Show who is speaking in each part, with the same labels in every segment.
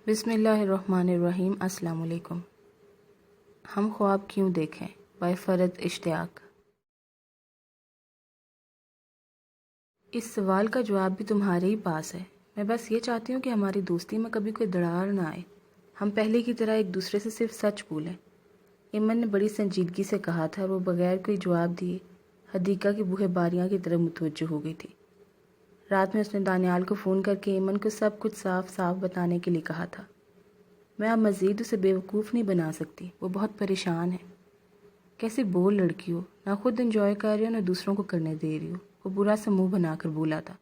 Speaker 1: بسم اللہ الرحمن الرحیم۔ السلام علیکم۔ ہم خواب کیوں دیکھیں بائی فرد اشتیاق۔ اس سوال کا جواب بھی تمہارے ہی پاس ہے۔ میں بس یہ چاہتی ہوں کہ ہماری دوستی میں کبھی کوئی دراڑ نہ آئے، ہم پہلے کی طرح ایک دوسرے سے صرف سچ بولیں۔ ایمن نے بڑی سنجیدگی سے کہا تھا اور وہ بغیر کوئی جواب دیے حدیقہ کی بوئے باریاں کی طرف متوجہ ہو گئی تھی۔ رات میں اس نے دانیال کو فون کر کے ایمن کو سب کچھ صاف صاف بتانے کے لیے کہا تھا۔ میں اب مزید اسے بیوقوف نہیں بنا سکتی، وہ بہت پریشان ہے۔ کیسی بول لڑکی ہو، نہ خود انجوائے کر رہی ہو نہ دوسروں کو کرنے دے رہی ہو، وہ برا سا منہ بنا کر بولا تھا۔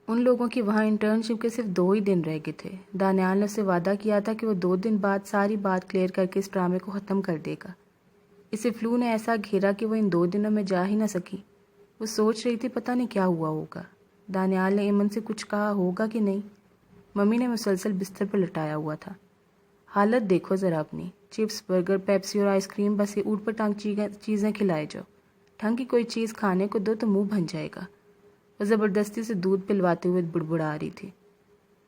Speaker 1: ان لوگوں کی وہاں انٹرنشپ کے صرف 2 ہی دن رہ گئے تھے۔ دانیال نے اسے وعدہ کیا تھا کہ وہ 2 دن بعد ساری بات کلیئر کر کے اس ڈرامے کو ختم کر دے گا۔ اسے فلو نے ایسا گھیرا کہ وہ ان 2 دنوں میں جا ہی نہ سکی۔ وہ سوچ رہی تھی پتہ نہیں کیا ہوا ہوگا۔ دانیال نے ایمن سے کچھ کہا ہوگا کہ نہیں۔ ممی نے مسلسل بستر پر لٹایا ہوا تھا۔ حالت دیکھو ذرا اپنی، چپس، برگر، پیپسی اور آئس کریم، بس یہ اوٹ پٹانگ چیزیں کھلائے جاؤ۔ ڈھنگ کی کوئی چیز کھانے کو دو تو منہ بن جائے گا۔ وہ زبردستی سے دودھ پلواتے ہوئے بڑبڑا رہی تھی۔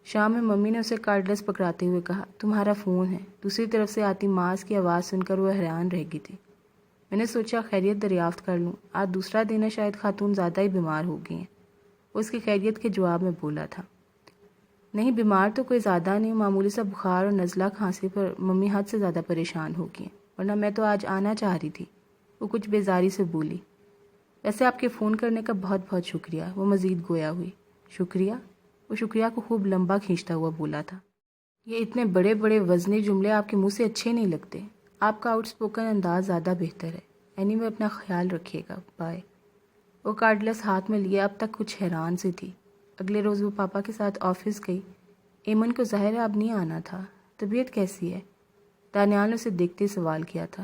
Speaker 1: شام میں ممی نے اسے کارڈلیس پکڑاتے ہوئے کہا، تمہارا فون ہے۔ دوسری طرف سے آتی ماس کی آواز سن کر وہ حیران رہ گئی تھی۔ میں نے سوچا خیریت دریافت کر لوں، آج دوسرا دن ہے، شاید خاتون زیادہ ہی بیمار ہو گئی ہیں۔ وہ اس کی خیریت کے جواب میں بولا تھا، نہیں بیمار تو کوئی زیادہ نہیں، معمولی سا بخار اور نزلہ کھانسی پر ممی حد سے زیادہ پریشان ہو گئی ہیں، ورنہ میں تو آج آنا چاہ رہی تھی۔ وہ کچھ بیزاری سے بولی۔ ویسے آپ کے فون کرنے کا بہت بہت شکریہ، وہ مزید گویا ہوئی۔ شکریہ؟ وہ شکریہ کو خوب لمبا کھینچتا ہوا بولا تھا۔ یہ اتنے بڑے بڑے وزنی جملے آپ کے منہ سے اچھے نہیں لگتے۔ آپ کا آؤٹ اسپوکن انداز زیادہ بہتر ہے۔ اینی وے اپنا خیال رکھیے گا، بائے۔ وہ کارڈلیس ہاتھ میں لیے اب تک کچھ حیران سی تھی۔ اگلے روز وہ پاپا کے ساتھ آفس گئی۔ ایمن کو ظاہر ہے اب نہیں آنا تھا۔ طبیعت کیسی ہے؟ دانیال نے اسے دیکھتے ہی سوال کیا تھا۔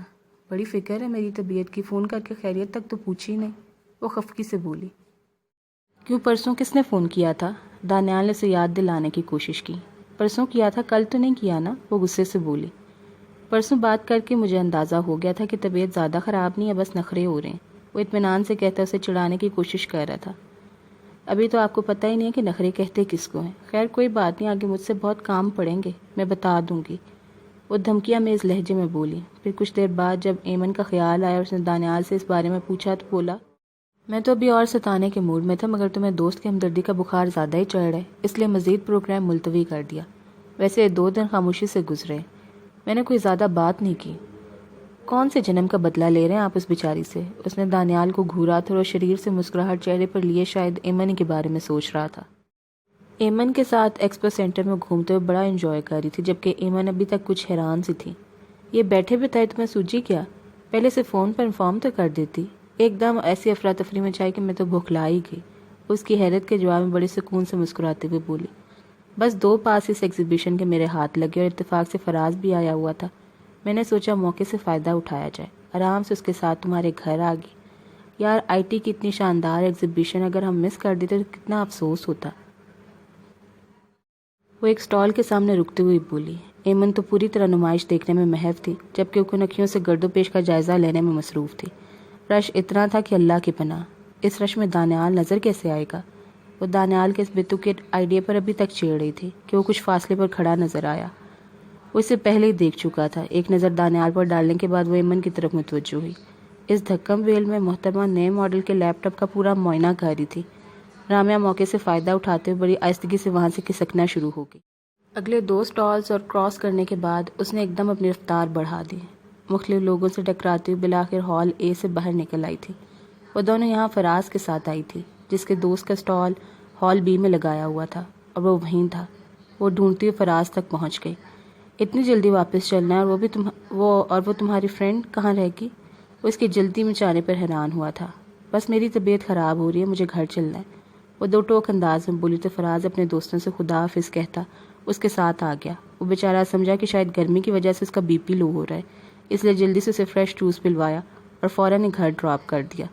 Speaker 1: بڑی فکر ہے میری طبیعت کی، فون کر کے خیریت تک تو پوچھی نہیں، وہ خفگی سے بولی۔ کیوں پرسوں کس نے فون کیا تھا؟ دانیال نے اسے یاد دلانے کی کوشش کی۔ پرسوں کیا تھا، کل تو نہیں کیا نا، وہ غصے سے بولی۔ پرسوں بات کر کے مجھے اندازہ ہو گیا تھا کہ طبیعت زیادہ خراب نہیں ہے، بس نخرے ہو رہے ہیں، وہ اطمینان سے کہتا اسے چڑھانے کی کوشش کر رہا تھا۔ ابھی تو آپ کو پتہ ہی نہیں ہے کہ نخرے کہتے کس کو ہیں۔ خیر کوئی بات نہیں، آگے مجھ سے بہت کام پڑیں گے، میں بتا دوں گی، وہ دھمکیاں میں اس لہجے میں بولی۔ پھر کچھ دیر بعد جب ایمن کا خیال آیا اور اس نے دانیال سے اس بارے میں پوچھا تو بولا، میں تو ابھی اور ستانے کے موڈ میں تھا، مگر تمہیں دوست کی ہمدردی کا بخار زیادہ ہی چڑھ رہا ہے، اس لیے مزید پروگرام ملتوی کر دیا۔ ویسے 2 دن خاموشی سے گزرے، میں نے کوئی زیادہ بات نہیں کی۔ کون سے جنم کا بدلہ لے رہے ہیں آپ اس بیچاری سے؟ اس نے دانیال کو گھورا تھا اور شریر سے مسکراہٹ چہرے پر لیے شاید ایمن کے بارے میں سوچ رہا تھا۔ ایمن کے ساتھ ایکسپو سینٹر میں گھومتے ہوئے بڑا انجوائے کر رہی تھی، جبکہ ایمن ابھی تک کچھ حیران سی تھی۔ یہ بیٹھے بتائے تمہیں سوجی کیا؟ پہلے سے فون پر انفارم تو کر دیتی۔ ایک دم ایسی افراتفری میں چاہے کہ میں تو بھوکلا ہی گئی، اس کی حیرت کے جواب میں بڑے سکون سے مسکراتے ہوئے بولی۔ بس 2 پاس اس ایگزیبیشن کے میرے ہاتھ لگے اور اتفاق سے فراز بھی آیا ہوا تھا۔ میں نے سوچا موقع سے فائدہ اٹھایا جائے، آرام سے اس کے ساتھ تمہارے گھر آ گئی۔ یار آئی ٹی کی اتنی شاندار ایگزیبیشن اگر ہم مس کر دیتے تو کتنا افسوس ہوتا۔ وہ ایک سٹال کے سامنے رکتے ہوئے بولی۔ ایمن تو پوری طرح نمائش دیکھنے میں محو تھی، جبکہ وہ کنکھیوں سے گرد و پیش کا جائزہ لینے میں مصروف تھی۔ رش اتنا تھا کہ اللہ کی پناہ، اس رش میں دانیال نظر کیسے آئے گا؟ وہ دانیال کے اس بیتوکے آئیڈیا پر ابھی تک چیڑ رہی تھی کہ وہ کچھ فاصلے پر کھڑا نظر آیا۔ وہ اسے پہلے ہی دیکھ چکا تھا۔ ایک نظر دانیال پر ڈالنے کے بعد وہ ایمن کی طرف متوجہ ہوئی۔ اس دھکم ویل میں محترمہ نئے ماڈل کے لیپ ٹاپ کا پورا معائنہ کر رہی تھی۔ رامیا موقع سے فائدہ اٹھاتے ہوئے بڑی آہستگی سے وہاں سے کھسکنا شروع ہو گئی۔ اگلے 2 سٹالز اور کراس کرنے کے بعد اس نے ایک دم اپنی رفتار بڑھا دی۔ مختلف لوگوں سے ٹکراتی ہوئی بالآخر ہال اے سے باہر نکل آئی تھی۔ وہ دونوں یہاں فراز کے ساتھ آئی تھی، جس کے دوست کا سٹال ہال بی میں لگایا ہوا تھا، اور وہ وہیں تھا۔ وہ ڈھونڈتی ہوئی فراز تک پہنچ گئی۔ اتنی جلدی واپس چلنا ہے، اور وہ تمہاری فرینڈ کہاں رہ گی؟ وہ اس کی جلدی میں جانے پر حیران ہوا تھا۔ بس میری طبیعت خراب ہو رہی ہے، مجھے گھر چلنا ہے، وہ 2 ٹوک انداز میں بولی تو فراز اپنے دوستوں سے خدا حافظ کہتا اس کے ساتھ آ گیا۔ وہ بیچارہ سمجھا کہ شاید گرمی کی وجہ سے اس کا بی پی لو ہو رہا ہے، اس لیے جلدی سے اسے فریش جوس پلوایا اور فوراً ہی گھر ڈراپ کر دیا۔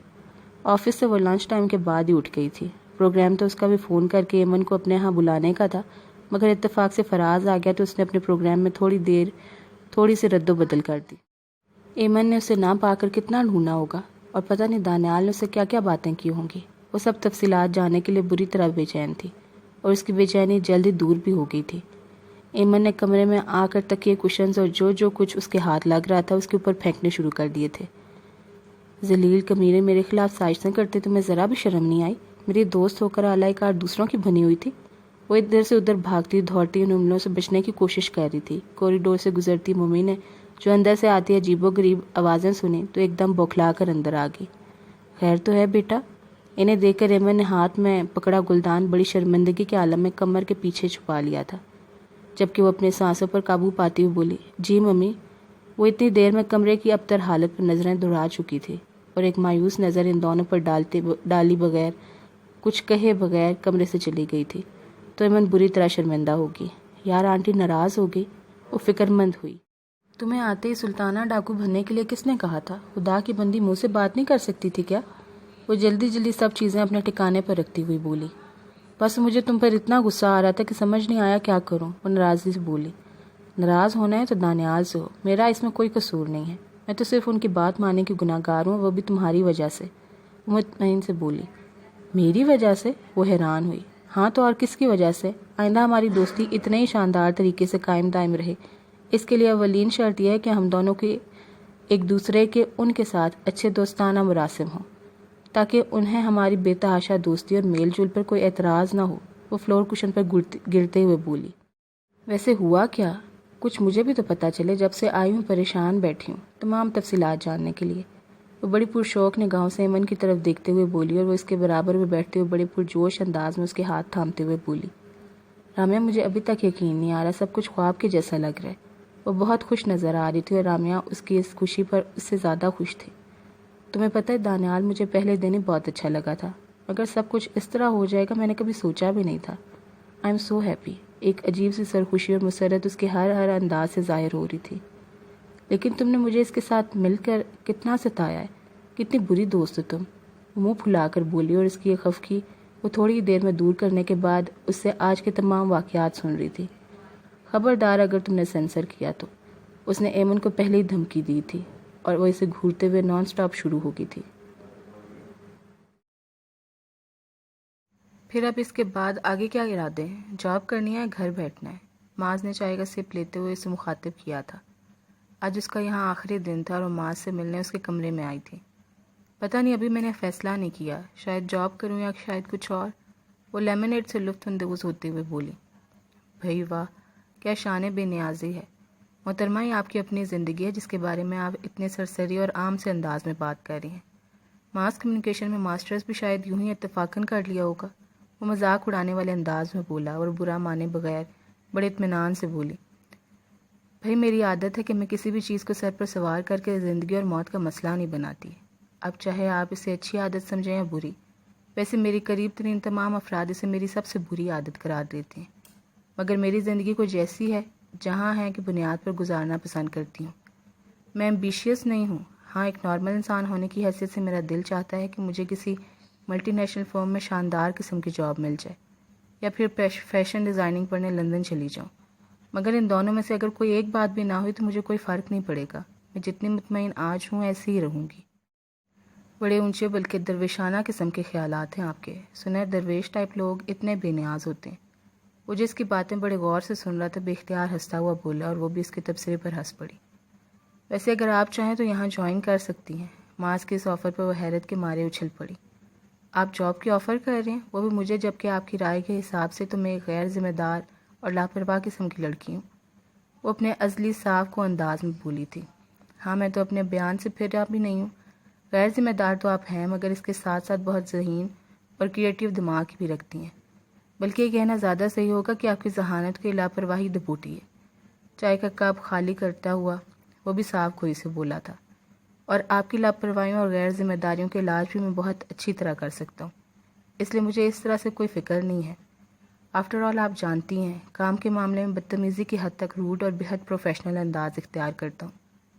Speaker 1: آفس سے وہ لنچ ٹائم کے بعد ہی اٹھ گئی تھی۔ پروگرام تو اس کا بھی فون کر کے ایمن کو اپنے ہاں بلانے کا تھا، مگر اتفاق سے فراز آ گیا تو اس نے اپنے پروگرام میں تھوڑی سی رد و بدل کر دی۔ ایمن نے اسے نہ پا کر کتنا ڈھونڈا ہوگا، اور پتہ نہیں دانیال نے اسے کیا کیا باتیں کی ہوں گی۔ وہ سب تفصیلات جاننے کے لیے بری طرح بے چین تھی، اور اس کی بے چینی جلد ہی دور بھی ہو گئی تھی۔ ایمن نے کمرے میں آ کر تکیے کشنز اور جو کچھ اس کے ہاتھ لگ رہا تھا اس کے اوپر پھینکنے شروع کر دیے تھے۔ ذلیل کمینے میرے خلاف سازشیں کرتے تو میں ذرا بھی شرم نہیں آئی؟ میری دوست ہو کر اعلی کار دوسروں کی بنی ہوئی تھی۔ وہ ادھر سے ادھر بھاگتی دھوڑتی ان عملوں سے بچنے کی کوشش کر رہی تھی۔ کوریڈور سے گزرتی مومی نے جو اندر سے آتی عجیب و غریب آوازیں سنی تو ایک دم بوکھلا کر اندر آ گئی۔ خیر تو ہے بیٹا؟ انہیں دیکھ کر ایمن نے ہاتھ میں پکڑا گلدان بڑی شرمندگی کے عالم میں کمر کے پیچھے چھپا لیا تھا، جبکہ وہ اپنے سانسوں پر قابو پاتی ہوئی بولی، جی ممی۔ وہ اتنی دیر میں کمرے کی ابتر حالت پر نظریں دوڑا چکی تھی اور ایک مایوس نظر ان دونوں پر ڈالی بغیر کچھ کہے بغیر کمرے سے چلی گئی تھی۔ تو ایمن بری طرح شرمندہ ہوگی۔ یار آنٹی ناراض ہو گئی۔ وہ فکر مند ہوئی۔ تمہیں آتے ہی سلطانہ ڈاکو بننے کے لیے کس نے کہا تھا؟ خدا کی بندی منہ سے بات نہیں کر سکتی تھی کیا؟ وہ جلدی جلدی سب چیزیں اپنے ٹھکانے پر رکھتی ہوئی بولی۔ بس مجھے تم پر اتنا غصہ آ رہا تھا کہ سمجھ نہیں آیا کیا کروں۔ وہ ناراضی سے بولی۔ ناراض ہونا ہے تو دانیال سے ہو، میرا اس میں کوئی قصور نہیں ہے۔ میں تو صرف ان کی بات ماننے کی گناہ گار ہوں، وہ بھی تمہاری وجہ سے۔ وہ مطمئن سے بولی۔ میری وجہ سے؟ وہ حیران ہوئی۔ ہاں تو اور کس کی وجہ سے؟ آئندہ ہماری دوستی اتنے ہی شاندار طریقے سے قائم دائم رہے، اس کے لیے اولین شرط یہ ہے کہ ہم دونوں کے ایک دوسرے کے ان کے ساتھ اچھے دوستانہ مراسم ہوں، تاکہ انہیں ہماری بے تحاشا دوستی اور میل جول پر کوئی اعتراض نہ ہو۔ وہ فلور کشن پر گرتے ہوئے بولی۔ ویسے ہوا کیا؟ کچھ مجھے بھی تو پتہ چلے، جب سے آئی ہوں پریشان بیٹھی ہوں تمام تفصیلات جاننے کے لیے۔ وہ بڑی پرشوق نگاہوں سے ایمن کی طرف دیکھتے ہوئے بولی اور وہ اس کے برابر میں بیٹھتے ہوئے بڑے پرجوش انداز میں اس کے ہاتھ تھامتے ہوئے بولی، رامیا مجھے ابھی تک یقین نہیں آ رہا، سب کچھ خواب کے جیسا لگ رہا ہے۔ وہ بہت خوش نظر آ رہی تھی اور رامیا اس کی اس خوشی پر اس سے زیادہ خوش تھی۔ تمہیں پتہ ہے دانیال، مجھے پہلے دن ہی بہت اچھا لگا تھا، مگر سب کچھ اس طرح ہو جائے گا میں نے کبھی سوچا بھی نہیں تھا۔ I am so happy. ایک عجیب سی سرخوشی اور مسرت اس کے ہر انداز سے ظاہر ہو رہی تھی۔ لیکن تم نے مجھے اس کے ساتھ مل کر کتنا ستایا ہے، کتنی بری دوست ہو تم۔ وہ منہ پھلا کر بولی اور اس کی یہ خفگی وہ تھوڑی دیر میں دور کرنے کے بعد اس سے آج کے تمام واقعات سن رہی تھی۔ خبردار اگر تم نے سینسر کیا تو۔ اس نے ایمن کو پہلے ہی دھمکی دی تھی اور وہ اسے گھورتے ہوئے نان سٹاپ شروع ہو گئی تھی۔ پھر اب اس کے بعد آگے کیا ارادے ہیں؟ جاب کرنی ہے، گھر بیٹھنا ہے؟ معاذ نے چائے کا سپ لیتے ہوئے اسے مخاطب کیا تھا۔ آج اس کا یہاں آخری دن تھا اور وہ معاذ سے ملنے اس کے کمرے میں آئی تھی۔ پتہ نہیں، ابھی میں نے فیصلہ نہیں کیا، شاید جاب کروں یا شاید کچھ اور۔ وہ لیمنیڈ سے لطف اندوز ہوتے ہوئے بولی۔ بھئی واہ، کیا شان بے نیازی ہے محترمہ، یہ آپ کی اپنی زندگی ہے جس کے بارے میں آپ اتنے سرسری اور عام سے انداز میں بات کر رہی ہیں۔ ماس کمیونیکیشن میں ماسٹرز بھی شاید یوں ہی اتفاقاً کر لیا ہوگا۔ وہ مذاق اڑانے والے انداز میں بولا اور برا مانے بغیر بڑے اطمینان سے بولی، بھئی میری عادت ہے کہ میں کسی بھی چیز کو سر پر سوار کر کے زندگی اور موت کا مسئلہ نہیں بناتی، اب چاہے آپ اسے اچھی عادت سمجھیں یا بری۔ ویسے میری قریب ترین تمام افراد اسے میری سب سے بری عادت قرار دیتے ہیں، مگر میری زندگی کو جیسی ہے جہاں ہے کہ بنیاد پر گزارنا پسند کرتی ہوں۔ میں ایمبیشیس نہیں ہوں، ہاں ایک نارمل انسان ہونے کی حیثیت سے میرا دل چاہتا ہے کہ مجھے کسی ملٹی نیشنل فرم میں شاندار قسم کی جاب مل جائے یا پھر فیشن ڈیزائننگ پڑھنے لندن چلی جاؤں، مگر ان دونوں میں سے اگر کوئی ایک بات بھی نہ ہوئی تو مجھے کوئی فرق نہیں پڑے گا، میں جتنی مطمئن آج ہوں ایسی ہی رہوں گی۔ بڑے اونچے بلکہ درویشانہ قسم کے خیالات ہیں آپ کے، سنیر درویش ٹائپ لوگ اتنے بے نیاز ہوتے ہیں۔ وہ جس کی باتیں بڑے غور سے سن رہا تھا بے اختیار ہنستا ہوا بولا اور وہ بھی اس کے تبصرے پر ہنس پڑی۔ ویسے اگر آپ چاہیں تو یہاں جوائن کر سکتی ہیں۔ معاذ کے اس آفر پر وہ حیرت کے مارے اچھل پڑی۔ آپ جاب کی آفر کر رہے ہیں؟ وہ بھی مجھے، جبکہ آپ کی رائے کے حساب سے تو میں ایک غیر ذمہ دار اور لاپرواہ قسم کی لڑکی ہوں۔ وہ اپنے ازلی صاف کو انداز میں بولی تھی۔ ہاں میں تو اپنے بیان سے پھرا بھی نہیں ہوں، غیر ذمہ دار تو آپ ہیں مگر اس کے ساتھ ساتھ بہت ذہین اور کریٹیو دماغ بھی رکھتی ہیں، بلکہ یہ کہنا زیادہ صحیح ہوگا کہ آپ کی ذہانت کی لاپرواہی دبوٹی ہے۔ چائے کا کپ خالی کرتا ہوا وہ بھی صاف گوئی سے بولا تھا، اور آپ کی لاپرواہیوں اور غیر ذمہ داریوں کے علاج بھی میں بہت اچھی طرح کر سکتا ہوں، اس لیے مجھے اس طرح سے کوئی فکر نہیں ہے۔ آفٹر آل آپ جانتی ہیں کام کے معاملے میں بدتمیزی کی حد تک روڈ اور بہت پروفیشنل انداز اختیار کرتا ہوں۔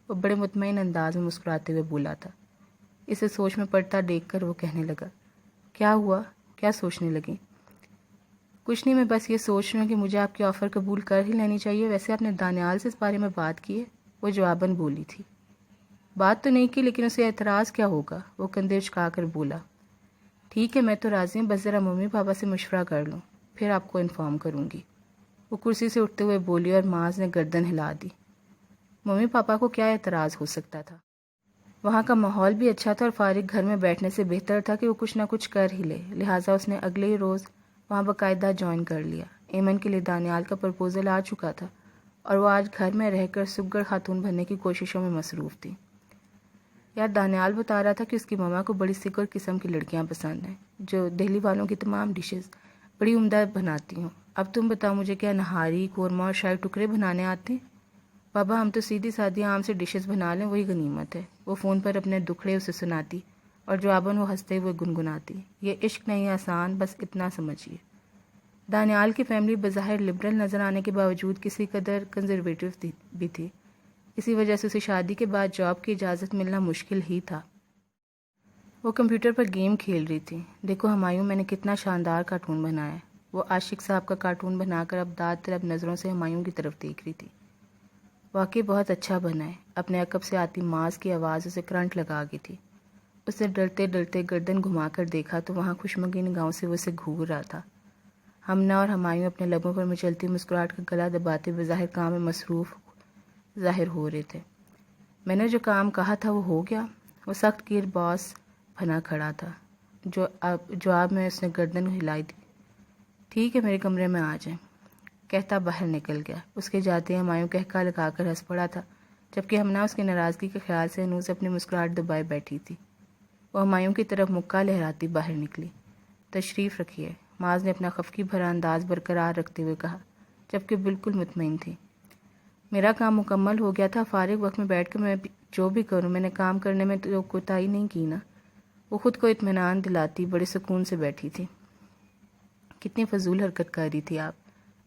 Speaker 1: وہ بڑے مطمئن انداز میں مسکراتے ہوئے بولا تھا۔ اسے سوچ میں پڑتا دیکھ کر وہ کہنے لگا، کیا ہوا؟ کیا سوچنے لگی؟ کچھ نہیں، میں بس یہ سوچ رہی ہوں کہ مجھے آپ کی آفر قبول کر ہی لینی چاہیے۔ ویسے آپ نے دانیال سے اس بارے میں بات کی ہے؟ وہ جواباً بولی تھی۔ بات تو نہیں کی، لیکن اسے اعتراض کیا ہوگا؟ وہ کندھے چکا کر بولا۔ ٹھیک ہے میں تو راضی ہوں، بس ذرا ممی پاپا سے مشورہ کر لوں، پھر آپ کو انفارم کروں گی۔ وہ کرسی سے اٹھتے ہوئے بولی اور معاذ نے گردن ہلا دی۔ ممی پاپا کو کیا اعتراض ہو سکتا تھا؟ وہاں کا ماحول بھی اچھا تھا اور فارغ گھر میں بیٹھنے سے بہتر تھا کہ وہ کچھ نہ کچھ کر ہی لے، لہٰذا اس نے اگلے ہی روز وہاں باقاعدہ جوائن کر لیا۔ ایمن کے لیے دانیال کا پرپوزل آ چکا تھا اور وہ آج گھر میں رہ کر سگڑ خاتون بننے کی کوششوں میں مصروف تھی۔ یار دانیال بتا رہا تھا کہ اس کی ماما کو بڑی سکر قسم کی لڑکیاں پسند ہیں جو دہلی والوں کی تمام ڈشز بڑی عمدہ بناتی ہوں۔ اب تم بتاؤ مجھے کیا نہاری، قورمہ اور شاہی ٹکڑے بنانے آتے ہیں؟ بابا ہم تو سیدھی سادی عام سے ڈشز بنا لیں وہی غنیمت ہے، وہ فون پر اپنے دکھڑے اسے سناتی اور جواباً وہ ہنستے ہوئے گنگناتی، یہ عشق نہیں آسان، بس اتنا سمجھیے۔ دانیال کی فیملی بظاہر لبرل نظر آنے کے باوجود کسی قدر کنزرویٹو بھی تھی، اسی وجہ سے اسے شادی کے بعد جاب کی اجازت ملنا مشکل ہی تھا۔ وہ کمپیوٹر پر گیم کھیل رہی تھی۔ دیکھو ہمایوں میں نے کتنا شاندار کارٹون بنایا ہے۔ وہ عاشق صاحب کا کارٹون بنا کر اب داد طلب نظروں سے ہمایوں کی طرف دیکھ رہی تھی۔ واقعی بہت اچھا بنا ہے۔ اپنے عقب سے آتی معاذ کی آواز اسے کرنٹ لگا گئی تھی۔ اسے ڈرتے ڈرتے گردن گھما کر دیکھا تو وہاں خوشمگی نگاہوں سے وہ اسے گھور رہا تھا۔ ہمنا اور ہمایوں اپنے لبوں پر مچلتی مسکراہٹ کا گلا دباتے بظاہر کام میں مصروف ظاہر ہو رہے تھے۔ میں نے جو کام کہا تھا وہ ہو گیا؟ وہ سخت گیر باس بنا کھڑا تھا۔ جواب میں اس نے گردن ہلائی دی۔ ٹھیک ہے میرے کمرے میں آ جائیں، کہتا باہر نکل گیا۔ اس کے جاتے ہمایوں کہکا لگا کر ہنس پڑا تھا، جبکہ ہمنا اس کی ناراضگی کے خیال سے ہنوز اپنی مسکراہٹ دبائے بیٹھی تھی۔ وہ ہمایوں کی طرف مکہ لہراتی باہر نکلی۔ تشریف رکھیے، معاذ نے اپنا خفگی بھرا انداز برقرار رکھتے ہوئے کہا، جبکہ بالکل مطمئن تھی۔ میرا کام مکمل ہو گیا تھا، فارغ وقت میں بیٹھ کر میں جو بھی کروں، میں نے کام کرنے میں تو کوتاہی نہیں کی نا۔ وہ خود کو اطمینان دلاتی بڑے سکون سے بیٹھی تھی۔ کتنی فضول حرکت کر رہی تھی آپ؟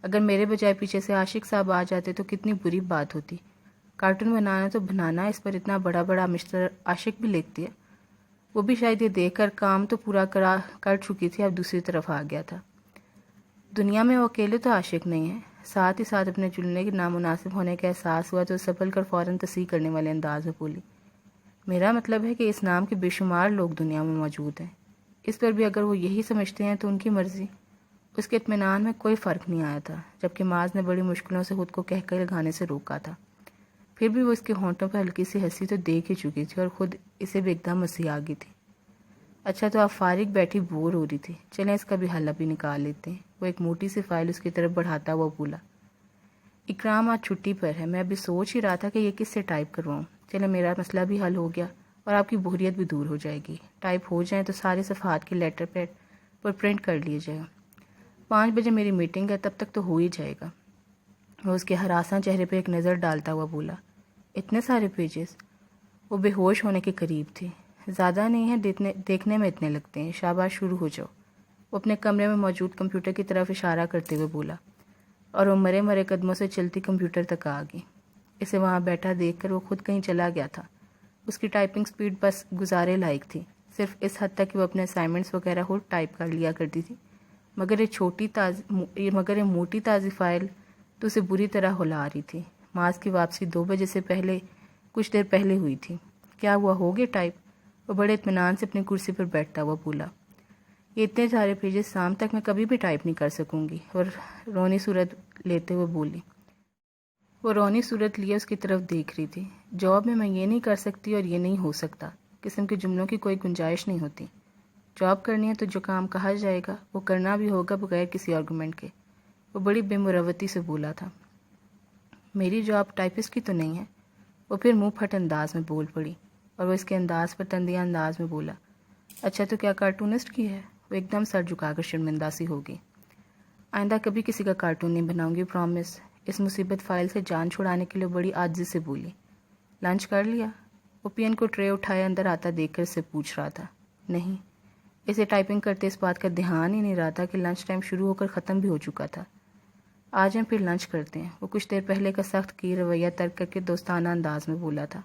Speaker 1: اگر میرے بجائے پیچھے سے عاشق صاحب آ جاتے تو کتنی بری بات ہوتی۔ کارٹون بنانا تو بنانا، اس پر اتنا بڑا بڑا مسٹر عاشق بھی لکھتی ہے۔ وہ بھی شاید یہ دیکھ کر کام تو پورا کر چکی تھی، اب دوسری طرف آ گیا تھا۔ دنیا میں وہ اکیلے تو عاشق نہیں ہیں۔ ساتھ ہی ساتھ اپنے چلنے کے نامناسب ہونے کا احساس ہوا تو سنبھل کر فوراً تصحیح کرنے والے انداز میں بولی، میرا مطلب ہے کہ اس نام کے بے شمار لوگ دنیا میں موجود ہیں، اس پر بھی اگر وہ یہی سمجھتے ہیں تو ان کی مرضی۔ اس کے اطمینان میں کوئی فرق نہیں آیا تھا، جبکہ معاذ نے بڑی مشکلوں سے خود کو کہکے لگانے سے روکا تھا۔ پھر بھی وہ اس کے ہونٹوں پر ہلکی سی ہنسی تو دیکھ ہی چکی تھی اور خود اسے بھی ایک دم ہنسی آ گئی تھی۔ اچھا تو آپ فارغ بیٹھی بور ہو رہی تھی، چلیں اس کا بھی حل ابھی نکال لیتے ہیں۔ وہ ایک موٹی سی فائل اس کی طرف بڑھاتا ہوا بولا، اکرام آج چھٹی پر ہے، میں ابھی سوچ ہی رہا تھا کہ یہ کس سے ٹائپ کرواؤں۔ چلے میرا مسئلہ بھی حل ہو گیا اور آپ کی بوریت بھی دور ہو جائے گی۔ ٹائپ ہو جائیں تو سارے صفحات کے لیٹر پیڈ پر پرنٹ کر لیے جائے۔ 5 بجے میری میٹنگ ہے، تب تک تو ہو ہی جائے گا۔ وہ اس کے ہراساں چہرے پہ ایک نظر ڈالتا ہوا بولا، اتنے سارے پیجز؟ وہ بے ہوش ہونے کے قریب تھی۔ زیادہ نہیں ہے، دیکھنے میں اتنے لگتے ہیں، شاباش شروع ہو جاؤ۔ وہ اپنے کمرے میں موجود کمپیوٹر کی طرف اشارہ کرتے ہوئے بولا اور وہ مرے مرے قدموں سے چلتی کمپیوٹر تک آ گئی۔ اسے وہاں بیٹھا دیکھ کر وہ خود کہیں چلا گیا تھا۔ اس کی ٹائپنگ سپیڈ بس گزارے لائق تھی، صرف اس حد تک کہ وہ اپنے اسائنمنٹس وغیرہ خود ٹائپ کر لیا کرتی تھی، مگر یہ موٹی تازی فائل تو اسے بری طرح ہلا رہی تھی۔ معاذ کی واپسی 2 بجے سے پہلے کچھ دیر پہلے ہوئی تھی۔ کیا ہوا، ہو گئے ٹائپ؟ وہ بڑے اطمینان سے اپنی کرسی پر بیٹھتا ہوا بولا، یہ اتنے سارے پیجز شام تک میں کبھی بھی ٹائپ نہیں کر سکوں گی۔ اور رونی صورت لیتے ہوئے بولی۔ وہ رونی صورت لیے اس کی طرف دیکھ رہی تھی۔ جواب میں یہ نہیں کر سکتی اور یہ نہیں ہو سکتا قسم کے جملوں کی کوئی گنجائش نہیں ہوتی۔ جاب کرنی ہے تو جو کام کہا جائے گا وہ کرنا بھی ہوگا بغیر کسی آرگومنٹ کے۔ وہ بڑی بے مروتی سے بولا تھا، میری جاب ٹائپسٹ کی تو نہیں ہے۔ وہ پھر منہ پھٹ انداز میں بول پڑی اور وہ اس کے انداز پر تندیہ انداز میں بولا، اچھا تو کیا کارٹونسٹ کی ہے؟ وہ ایک دم سر جھکا کر شرمندہ سی ہوگی۔ آئندہ کبھی کسی کا کارٹون نہیں بناؤں گی، پرومس۔ اس مصیبت فائل سے جان چھڑانے کے لیے بڑی عاجزی سے بولی۔ لنچ کر لیا؟ وہ پین کو ٹرے اٹھائے اندر آتا دیکھ کر اسے پوچھ رہا تھا۔ نہیں۔ اسے ٹائپنگ کرتے اس بات کا دھیان ہی نہیں رہا تھا کہ لنچ ٹائم شروع ہو کر ختم بھی ہو چکا تھا۔ آ جائیں پھر لنچ کرتے ہیں، وہ کچھ دیر پہلے کا سخت کی رویہ ترک کر کے دوستانہ انداز میں بولا تھا۔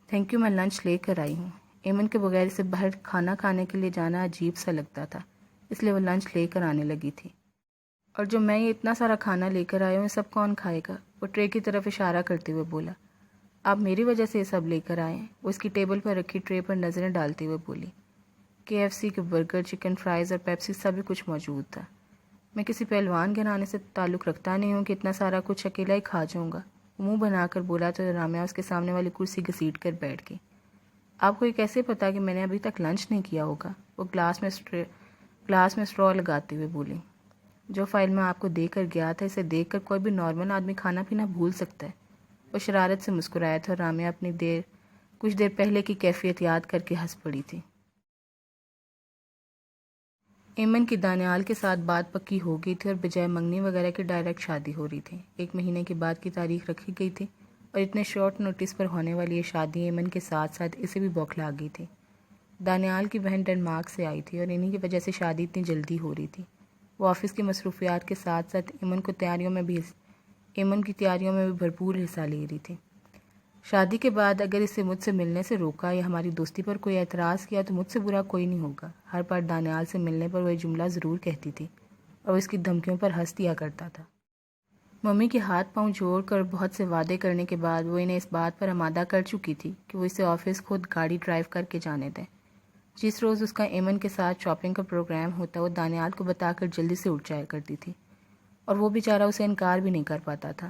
Speaker 1: تھینک یو، میں لنچ لے کر آئی ہوں۔ ایمن کے بغیر اسے باہر کھانا کھانے کے لیے جانا عجیب سا لگتا تھا، اس لیے وہ لنچ لے کر آنے لگی تھی۔ اور جو میں یہ اتنا سارا کھانا لے کر آیا ہوں، سب کون کھائے گا؟ وہ ٹرے کی طرف اشارہ کرتے ہوئے بولا۔ آپ میری وجہ سے یہ سب لے کر آئے ہیں؟ وہ اس کی ٹیبل پر رکھی ٹرے پر نظریں ڈالتے ہوئے بولی۔ KFC کے برگر، چکن فرائز اور پیپسی سبھی کچھ موجود تھا۔ میں کسی پہلوان گھرانے سے تعلق رکھتا نہیں ہوں کہ اتنا سارا کچھ اکیلا ہی کھا جاؤں گا۔ وہ منہ بنا کر بولا تو رامیا اس کے سامنے والی کرسی گھسیٹ کر بیٹھ گئی۔ آپ کو یہ کیسے پتا کہ میں نے ابھی تک لنچ نہیں کیا ہوگا؟ وہ گلاس میں اسٹرا لگاتے ہوئے بولی۔ جو فائل میں آپ کو دے کر گیا تھا، اسے دیکھ کر کوئی بھی نارمل آدمی کھانا پینا بھول سکتا ہے۔ وہ شرارت سے مسکرایا تھا اور رامیا کچھ دیر پہلے کی کیفیت یاد کر کے ہنس پڑی تھی۔ ایمن کی دانیال کے ساتھ بات پکی ہو گئی تھی اور بجائے منگنی وغیرہ کی ڈائریکٹ شادی ہو رہی تھی۔ 1 مہینے کے بعد کی تاریخ رکھی گئی تھی اور اتنے شارٹ نوٹس پر ہونے والی یہ شادی ایمن کے ساتھ ساتھ اسے بھی بوکھلا گئی تھی۔ دانیال کی بہن ڈنمارک سے آئی تھی اور انہی کی وجہ سے شادی اتنی جلدی ہو رہی تھی۔ وہ آفس کی مصروفیات کے ساتھ ساتھ ایمن کی تیاریوں میں بھی بھرپور حصہ لے رہی تھی۔ شادی کے بعد اگر اسے مجھ سے ملنے سے روکا یا ہماری دوستی پر کوئی اعتراض کیا تو مجھ سے برا کوئی نہیں ہوگا۔ ہر بار دانیال سے ملنے پر وہ یہ جملہ ضرور کہتی تھی اور اس کی دھمکیوں پر ہنس دیا کرتا تھا۔ ممی کے ہاتھ پاؤں جوڑ کر بہت سے وعدے کرنے کے بعد وہ انہیں اس بات پر آمادہ کر چکی تھی کہ وہ اسے آفس خود گاڑی ڈرائیو کر کے جانے دیں۔ جس روز اس کا ایمن کے ساتھ شاپنگ کا پروگرام ہوتا وہ دانیال کو بتا کر جلدی سے اٹھ جایا کرتی تھی اور وہ بیچارہ اسے انکار بھی نہیں کر پاتا تھا۔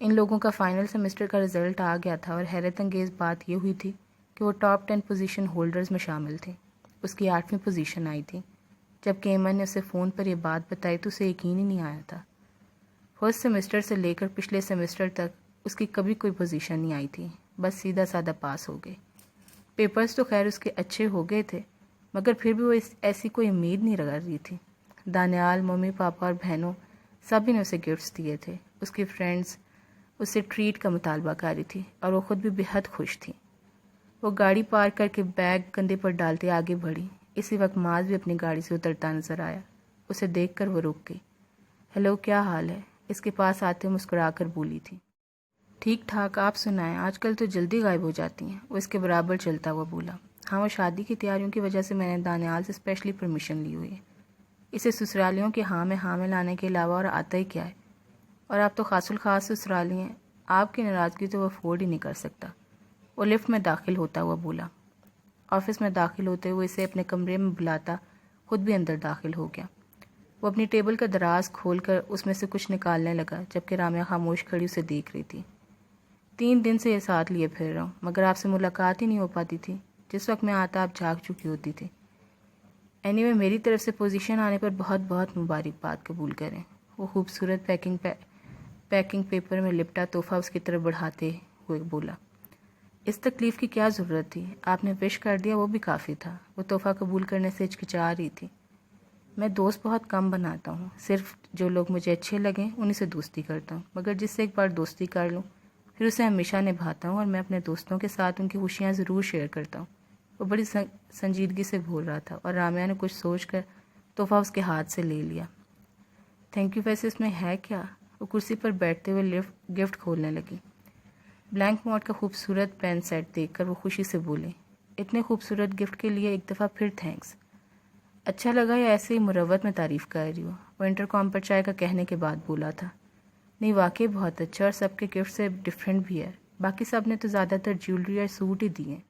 Speaker 1: ان لوگوں کا فائنل سیمسٹر کا رزلٹ آ گیا تھا اور حیرت انگیز بات یہ ہوئی تھی کہ وہ ٹاپ 10 پوزیشن ہولڈرز میں شامل تھے۔ اس کی 8ویں پوزیشن آئی تھی۔ جب کہ ایمن نے اسے فون پر یہ بات بتائی تو اسے یقین ہی نہیں آیا تھا۔ فرسٹ سیمسٹر سے لے کر پچھلے سیمسٹر تک اس کی کبھی کوئی پوزیشن نہیں آئی تھی، بس سیدھا سادہ پاس ہو گئے۔ پیپرز تو خیر اس کے اچھے ہو گئے تھے مگر پھر بھی وہ ایسی کوئی امید نہیں کر رہی تھی۔ دانیال، ممی پاپا اور بہنوں سبھی نے اسے گفٹس دیے تھے۔ اس کی فرینڈز اس سے ٹریٹ کا مطالبہ کر رہی تھی اور وہ خود بھی بہت خوش تھی۔ وہ گاڑی پارک کر کے بیگ کندھے پر ڈالتے آگے بڑھی۔ اسی وقت معاذ بھی اپنی گاڑی سے اترتا نظر آیا۔ اسے دیکھ کر وہ رک گئی۔ ہیلو، کیا حال ہے؟ اس کے پاس آتے مسکرا کر بولی تھی۔ ٹھیک ٹھاک، آپ سنائیں، آج کل تو جلدی غائب ہو جاتی ہیں۔ وہ اس کے برابر چلتا ہوا بولا۔ ہاں، وہ شادی کی تیاریوں کی وجہ سے میں نے دانیال سے اسپیشلی پرمیشن لی ہوئی ہے۔ اسے سسرالیوں کے ہاں میں ہاں ملانے کے علاوہ اور آتا ہی کیا ہے؟ اور آپ تو خاص الخاص سسرالی ہیں، آپ کی ناراضگی تو وہ افورڈ ہی نہیں کر سکتا۔ وہ لفٹ میں داخل ہوتا ہوا بولا۔ آفس میں داخل ہوتے ہوئے اسے اپنے کمرے میں بلاتا خود بھی اندر داخل ہو گیا۔ وہ اپنی ٹیبل کا دراز کھول کر اس میں سے کچھ نکالنے لگا جبکہ رامیا خاموش کھڑی اسے دیکھ رہی تھی۔ 3 دن سے یہ ساتھ لیے پھر رہا ہوں مگر آپ سے ملاقات ہی نہیں ہو پاتی تھی۔ جس وقت میں آتا آپ جاگ چکی ہوتی تھی۔ اینی وے، میری طرف سے پوزیشن آنے پر بہت بہت مبارکباد قبول کریں۔ وہ خوبصورت پیکنگ پیپر میں لپٹا تحفہ اس کی طرف بڑھاتے ہوئے بولا۔ اس تکلیف کی کیا ضرورت تھی؟ آپ نے وش کر دیا، وہ بھی کافی تھا۔ وہ تحفہ قبول کرنے سے ہچکچا رہی تھی۔ میں دوست بہت کم بناتا ہوں، صرف جو لوگ مجھے اچھے لگیں انہیں سے دوستی کرتا ہوں، مگر جس سے ایک بار دوستی کر لوں پھر اسے ہمیشہ نبھاتا ہوں اور میں اپنے دوستوں کے ساتھ ان کی خوشیاں ضرور شیئر کرتا ہوں۔ وہ بڑی سنجیدگی سے بول رہا تھا اور رامیا نے کچھ سوچ کر تحفہ اس کے ہاتھ سے لے لیا۔ تھینک یو، ویسے اس میں ہے کیا؟ وہ کرسی پر بیٹھتے ہوئے گفٹ کھولنے لگی۔ بلینک موڈ کا خوبصورت پین سیٹ دیکھ کر وہ خوشی سے بولے، اتنے خوبصورت گفٹ کے لیے ایک دفعہ پھر تھینکس۔ اچھا لگا یا ایسے ہی مروت میں تعریف کر رہی ہو؟ وہ انٹرکام پر چائے کا کہنے کے بعد بولا تھا۔ نہیں، واقعی بہت اچھا اور سب کے گفٹ سے ڈفرینٹ بھی ہے۔ باقی سب نے تو زیادہ تر جیولری اور سوٹ ہی دی ہیں۔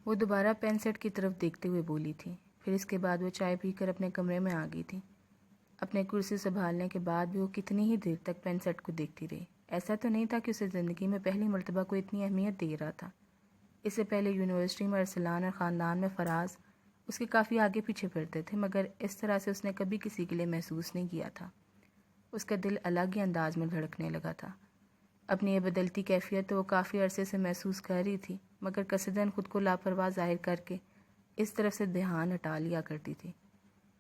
Speaker 1: وہ دوبارہ پین سیٹ کی طرف دیکھتے ہوئے بولی تھی۔ پھر اس کے بعد وہ چائے پی کر اپنے کمرے میں آ گئی تھی۔ اپنے کرسی سنبھالنے کے بعد بھی وہ کتنی ہی دیر تک پین سیٹ کو دیکھتی رہی۔ ایسا تو نہیں تھا کہ اسے زندگی میں پہلی مرتبہ کوئی اتنی اہمیت دے رہا تھا۔ اس سے پہلے یونیورسٹی میں ارسلان اور خاندان میں فراز اس کے کافی آگے پیچھے پھرتے تھے مگر اس طرح سے اس نے کبھی کسی کے لیے محسوس نہیں کیا تھا۔ اس کا دل الگ ہی انداز میں دھڑکنے لگا تھا۔ اپنی یہ بدلتی کیفیت تو وہ کافی عرصے سے محسوس کر رہی تھی مگر قصداً خود کو لاپرواہ ظاہر کر کے اس طرف سے دھیان ہٹا لیا کرتی تھی۔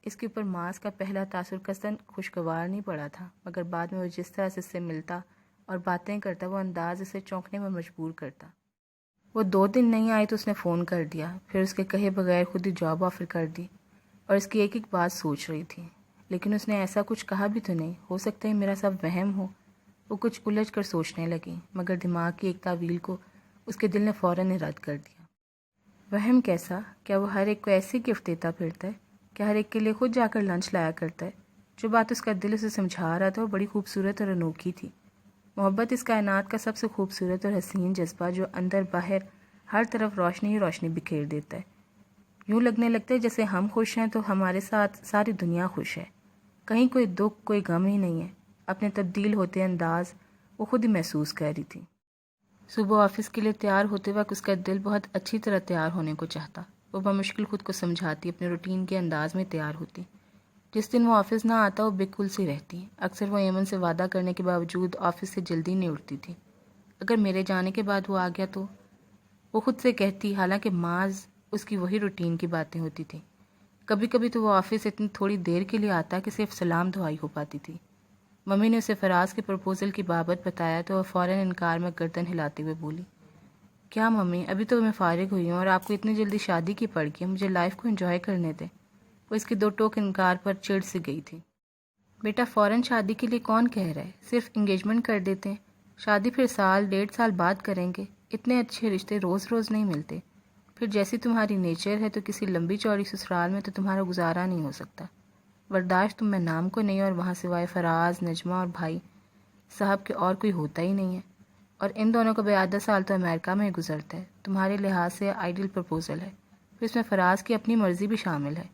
Speaker 1: اس کے اوپر معاذ کا پہلا تاثر قصداً خوشگوار نہیں پڑا تھا مگر بعد میں وہ جس طرح سے اس سے ملتا اور باتیں کرتا وہ انداز اسے چونکنے میں مجبور کرتا۔ وہ 2 دن نہیں آئی تو اس نے فون کر دیا، پھر اس کے کہے بغیر خود ہی جاب آفر کر دی اور اس کی ایک ایک بات سوچ رہی تھی۔ لیکن اس نے ایسا کچھ کہا بھی تو نہیں، ہو سکتا ہے میرا سب وہم ہو۔ وہ کچھ الجھ کر سوچنے لگی مگر دماغ کی ایک تعویل کو اس کے دل نے فوراً رد کر دیا۔ وہم کیسا؟ کیا وہ ہر ایک کو ایسے گفٹ دیتا پھرتا ہے؟ کیا ہر ایک کے لیے خود جا کر لنچ لایا کرتا ہے؟ جو بات اس کا دل اسے سمجھا رہا تھا وہ بڑی خوبصورت اور انوکھی تھی۔ محبت اس کائنات کا سب سے خوبصورت اور حسین جذبہ جو اندر باہر ہر طرف روشنی ہی روشنی بکھیر دیتا ہے۔ یوں لگنے لگتا ہے جیسے ہم خوش ہیں تو ہمارے ساتھ ساری دنیا خوش ہے۔ کہیں کوئی دکھ کوئی غم ہی نہیں ہے، اپنے تبدیل ہوتے انداز وہ خود ہی محسوس کر رہی تھی۔ صبح آفس کے لیے تیار ہوتے وقت اس کا دل بہت اچھی طرح تیار ہونے کو چاہتا، وہ بمشکل خود کو سمجھاتی، اپنے روٹین کے انداز میں تیار ہوتی۔ جس دن وہ آفس نہ آتا وہ بالکل سی رہتی، اکثر وہ ایمن سے وعدہ کرنے کے باوجود آفس سے جلدی نہیں اٹھتی تھی۔ اگر میرے جانے کے بعد وہ آ گیا تو وہ خود سے کہتی، حالانکہ محض اس کی وہی روٹین کی باتیں ہوتی تھیں۔ کبھی کبھی تو وہ آفس اتنی تھوڑی دیر کے لیے آتا کہ صرف سلام دعائی ہو پاتی تھی۔ ممی نے اسے فراز کے پرپوزل کی بابت بتایا تو وہ فوراً انکار میں گردن ہلاتے ہوئے بولی، کیا ممی، ابھی تو میں فارغ ہوئی ہوں اور آپ کو اتنی جلدی شادی کی پڑ گئی، مجھے لائف کو انجوائے کرنے دیں۔ وہ اس کے دو ٹوک انکار پر چڑ سی گئی تھی۔ بیٹا، فوراً شادی کے لیے کون کہہ رہا ہے؟ صرف انگیجمنٹ کر دیتے ہیں، شادی پھر سال 1.5 سال بعد کریں گے۔ اتنے اچھے رشتے روز روز نہیں ملتے، پھر جیسی تمہاری نیچر ہے تو کسی لمبی چوڑی سسرال میں تو تمہارا گزارا نہیں ہو سکتا۔ برداشت تم میں نام کو نہیں، اور وہاں سوائے فراز، نجمہ اور بھائی صاحب کے اور کوئی ہوتا ہی نہیں ہے، اور ان دونوں کا 10 سال تو امریکہ میں ہی گزرتا ہے۔ تمہارے لحاظ سے آئیڈیل پرپوزل ہے، پھر اس میں فراز کی اپنی مرضی بھی شامل ہے۔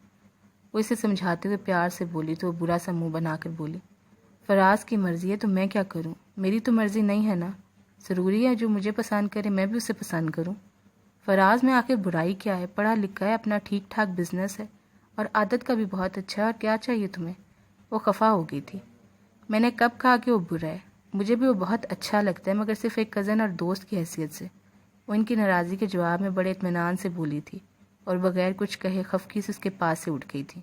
Speaker 1: وہ اسے سمجھاتے ہوئے پیار سے بولی تو وہ برا سا منہ بنا کر بولی، فراز کی مرضی ہے تو میں کیا کروں؟ میری تو مرضی نہیں ہے نا، ضروری ہے جو مجھے پسند کرے میں بھی اسے پسند کروں۔ فراز میں آخر برائی کیا ہے؟ پڑھا لکھا ہے، اپنا ٹھیک ٹھاک بزنس ہے، اور عادت کا بھی بہت اچھا ہے، اور کیا چاہیے تمہیں؟ وہ خفا ہو گئی تھی۔ میں نے کب کہا کہ وہ برا ہے؟ مجھے بھی وہ بہت اچھا لگتا ہے، مگر صرف ایک کزن اور دوست کی حیثیت سے۔ وہ ان کی ناراضی کے جواب میں بڑے اطمینان سے بولی تھی، اور بغیر کچھ کہے خفگی سے اس کے پاس سے اٹھ گئی تھی۔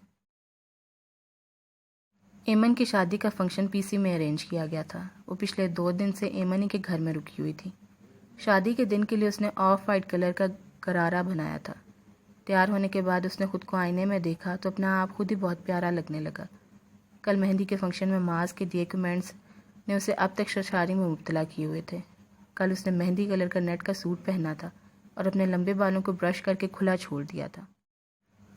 Speaker 1: ایمن کی شادی کا فنکشن پی سی میں ارینج کیا گیا تھا۔ وہ پچھلے 2 دن سے ایمن ہی کے گھر میں رکی ہوئی تھی۔ شادی کے دن کے لیے اس نے آف وائٹ کلر کا غرارہ بنایا تھا۔ تیار ہونے کے بعد اس نے خود کو آئینے میں دیکھا تو اپنا آپ خود ہی بہت پیارا لگنے لگا۔ کل مہندی کے فنکشن میں معاذ کے دیے کمنٹس نے اسے اب تک شرشاری میں مبتلا کیے ہوئے تھے۔ کل اس نے مہندی کلر کا نیٹ کا سوٹ پہنا تھا اور اپنے لمبے بالوں کو برش کر کے کھلا چھوڑ دیا تھا۔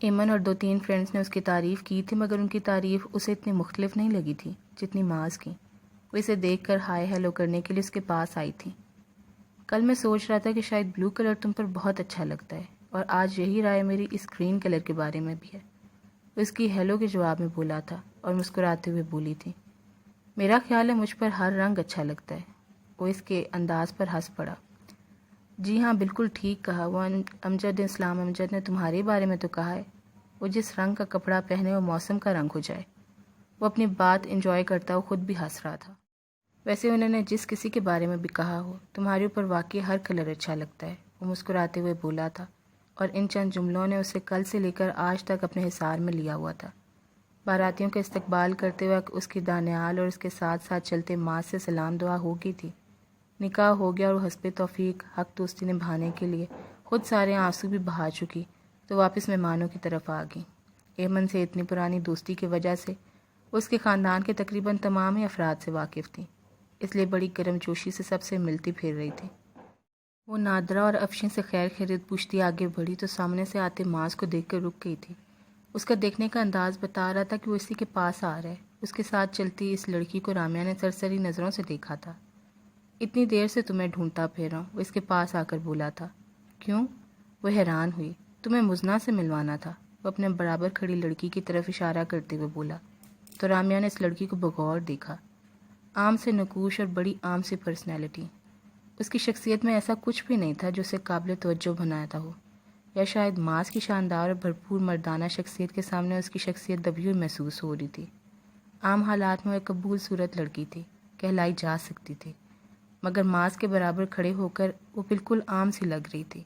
Speaker 1: ایمن اور 2-3 فرینڈز نے اس کی تعریف کی تھی، مگر ان کی تعریف اسے اتنی مختلف نہیں لگی تھی جتنی معاذ کی۔ وہ اسے دیکھ کر ہائے ہیلو کرنے کے لیے اس کے پاس آئی تھی۔ کل میں سوچ رہا تھا کہ شاید بلو کلر تم پر بہت اچھا لگتا ہے، اور آج یہی رائے میری اس گرین کلر کے بارے میں بھی ہے۔ وہ اس کی ہیلو کے جواب میں بولا تھا اور مسکراتے ہوئے بولی تھی، میرا خیال ہے مجھ پر ہر رنگ اچھا لگتا ہے۔ وہ اس کے انداز پر ہنس پڑا۔ جی ہاں، بالکل ٹھیک کہا، وہ امجد اسلام امجد نے تمہارے بارے میں تو کہا ہے، وہ جس رنگ کا کپڑا پہنے وہ موسم کا رنگ ہو جائے۔ وہ اپنی بات انجوائے کرتا وہ خود بھی ہنس رہا تھا۔ ویسے انہوں نے جس کسی کے بارے میں بھی کہا ہو، تمہارے اوپر واقعی ہر کلر اچھا لگتا ہے، وہ مسکراتے ہوئے بولا تھا، اور ان چند جملوں نے اسے کل سے لے کر آج تک اپنے حصار میں لیا ہوا تھا۔ باراتیوں کا استقبال کرتے وقت اس کی دانیال اور اس کے ساتھ ساتھ چلتے ماں سے سلام دعا ہو گئی تھی۔ نکاح ہو گیا اور وہ حسب توفیق حق دوستی نبھانے کے لیے خود سارے آنسو بھی بہا چکی تو واپس مہمانوں کی طرف آ گئی۔ ایمن سے اتنی پرانی دوستی کی وجہ سے اس کے خاندان کے تقریباً تمام ہی افراد سے واقف تھی، اس لیے بڑی گرم جوشی سے سب سے ملتی پھر رہی تھی۔ وہ نادرہ اور افشین سے خیر خیریت پوچھتی آگے بڑھی تو سامنے سے آتے معاذ کو دیکھ کر رک گئی تھی۔ اس کا دیکھنے کا انداز بتا رہا تھا کہ وہ اسی کے پاس آ رہا ہے۔ اس کے ساتھ چلتی اس لڑکی کو رامیا نے سرسری نظروں سے دیکھا تھا۔ اتنی دیر سے تمہیں ڈھونڈتا پھر ہوں، وہ اس کے پاس آ کر بولا تھا۔ کیوں؟ وہ حیران ہوئی۔ تمہیں مزنہ سے ملوانا تھا، وہ اپنے برابر کھڑی لڑکی کی طرف اشارہ کرتے ہوئے بولا تو رامیا نے اس لڑکی کو بغور دیکھا۔ عام سے نقوش اور بڑی عام سی پرسنالٹی، اس کی شخصیت میں ایسا کچھ بھی نہیں تھا جو اسے قابل توجہ بناتا ہو، یا شاید معاذ کی شاندار اور بھرپور مردانہ شخصیت کے سامنے اس کی شخصیت دبی ہوئی محسوس ہو رہی تھی۔ عام حالات میں وہ ایک قبول صورت لڑکی تھی، کہلائی جا سکتی تھی، مگر معاذ کے برابر کھڑے ہو کر وہ بالکل عام سی لگ رہی تھی۔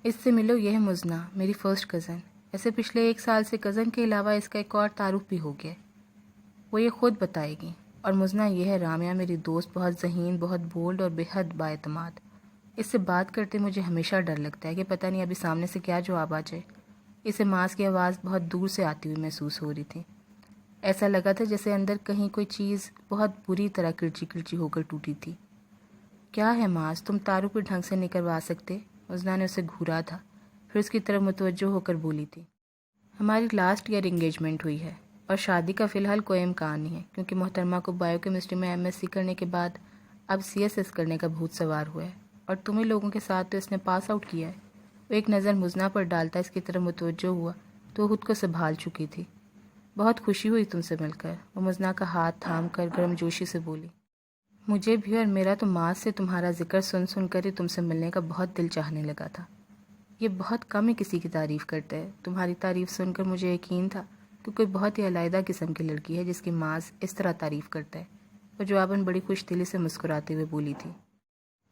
Speaker 1: اس سے ملو، یہ ہے مزنہ، میری فرسٹ کزن۔ ایسے پچھلے 1 سال سے کزن کے علاوہ اس کا ایک اور تعارف بھی ہو گیا، وہ یہ خود بتائے گی۔ اور مزنہ یہ ہے رامیا، میری دوست، بہت ذہین، بہت بولڈ اور بے حد بااعتماد۔ اس سے بات کرتے مجھے ہمیشہ ڈر لگتا ہے کہ پتہ نہیں ابھی سامنے سے کیا جواب آ جائے۔ اسے معاذ کی آواز بہت دور سے آتی ہوئی محسوس ہو رہی تھی۔ ایسا لگا تھا جیسے اندر کہیں کوئی چیز بہت بری طرح کرچی کرچی ہو کر ٹوٹی تھی۔ کیا ہے معاذ، تم تعارف بھی ڈھنگ سے نہیں کروا سکتے؟ مزنہ نے اسے گھورا تھا، پھر اس کی طرف متوجہ ہو کر بولی تھی، ہماری لاسٹ ایئر انگیجمنٹ ہوئی ہے اور شادی کا فی الحال کوئی امکان نہیں ہے، کیونکہ محترمہ کو بائیو کیمسٹری میں MSc کرنے کے بعد اب CSS کرنے کا بھوت سوار ہوا ہے، اور تمہیں لوگوں کے ساتھ تو اس نے پاس آؤٹ کیا ہے۔ وہ ایک نظر مزنہ پر ڈالتا اس کی طرف متوجہ ہوا تو وہ خود کو سنبھال چکی تھی۔ بہت خوشی ہوئی تم سے مل کر، وہ مزنہ کا ہاتھ تھام کر گرم جوشی سے بولی۔ مجھے بھی، اور میرا تو ماس سے تمہارا ذکر سن سن کر ہی تم سے ملنے کا بہت دل چاہنے لگا تھا۔ یہ بہت کم ہی کسی کی تعریف کرتا ہے، تمہاری تعریف سن کر مجھے یقین تھا کہ کوئی بہت ہی علیحدہ قسم کی لڑکی ہے جس کی ماس اس طرح تعریف کرتا ہے۔ وہ جواباً بڑی خوش دلی سے مسکراتے ہوئے بولی تھی۔